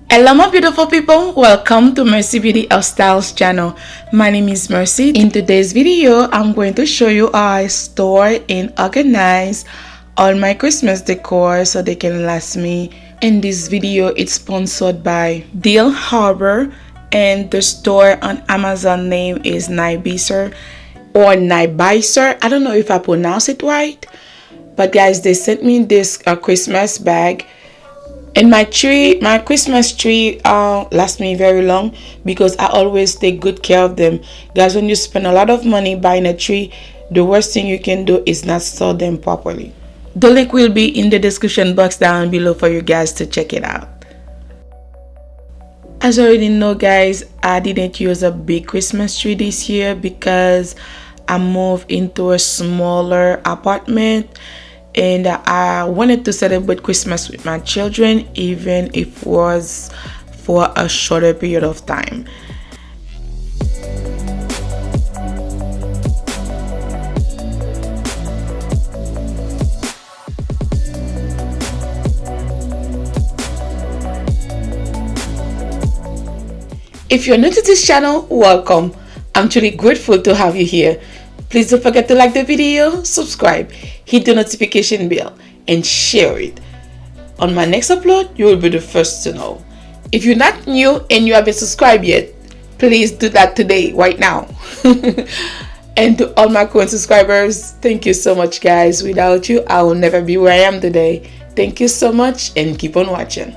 Hello my beautiful people, welcome to Mercy Beauty of Styles channel. My name is Mercy. In today's video, I'm going to show you how I store and organize all my Christmas decor so they can last me. In this video, it's sponsored by Deal Harbor and the store on Amazon name is Nybiser or Nybiser. I don't know if I pronounce it right, but guys, they sent me this Christmas bag. And my Christmas tree lasts me very long because I always take good care of them. Guys, when you spend a lot of money buying a tree, the worst thing you can do is not store them properly. The link will be in the description box down below for you guys to check it out. As you already know, guys, I didn't use a big Christmas tree this year because I moved into a smaller apartment. And I wanted to celebrate Christmas with my children, even if it was for a shorter period of time. If you're new to this channel, welcome. I'm truly grateful to have you here. Please don't forget to like the video, subscribe, hit the notification bell, and share it. On my next upload, you will be the first to know. If you're not new and you haven't subscribed yet, please do that today, right now. And to all my current subscribers, thank you so much, guys. Without you, I will never be where I am today. Thank you so much and keep on watching.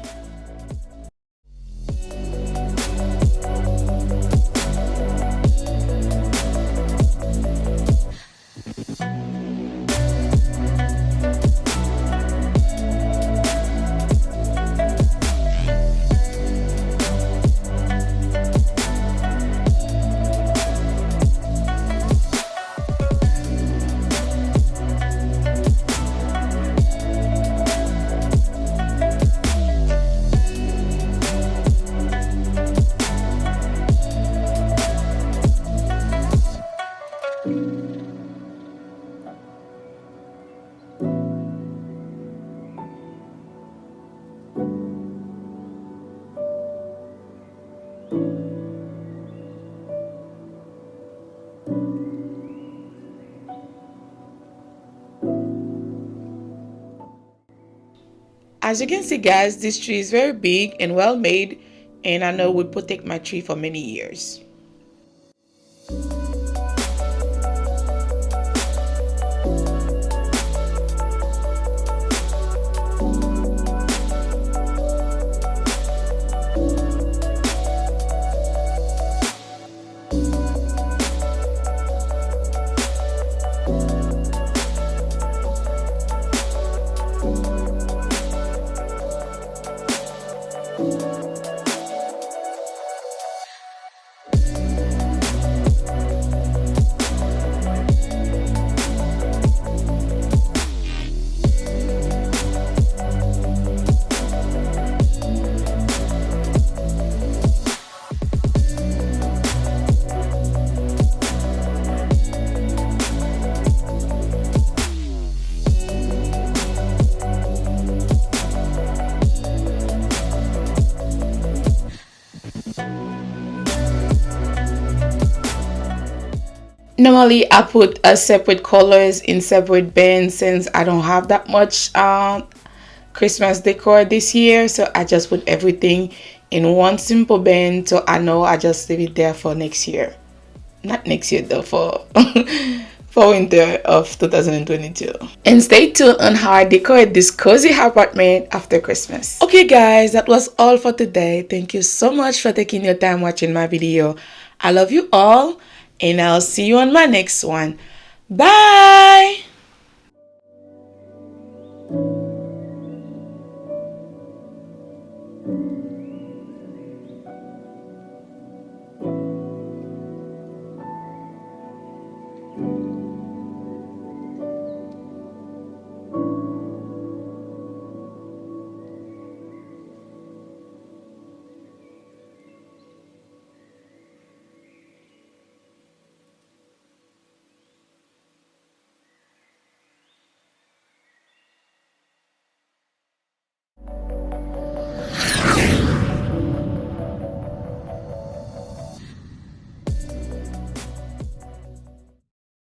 As you can see, guys, this tree is very big and well made, and I know it would protect my tree for many years. Normally, I put separate colors in separate bins since I don't have that much Christmas decor this year. So I just put everything in one simple bin. So I know I just leave it there for next year. Not next year though, for for winter of 2022. And stay tuned on how I decorate this cozy apartment after Christmas. Okay guys, that was all for today. Thank you so much for taking your time watching my video. I love you all. And I'll see you on my next one. Bye!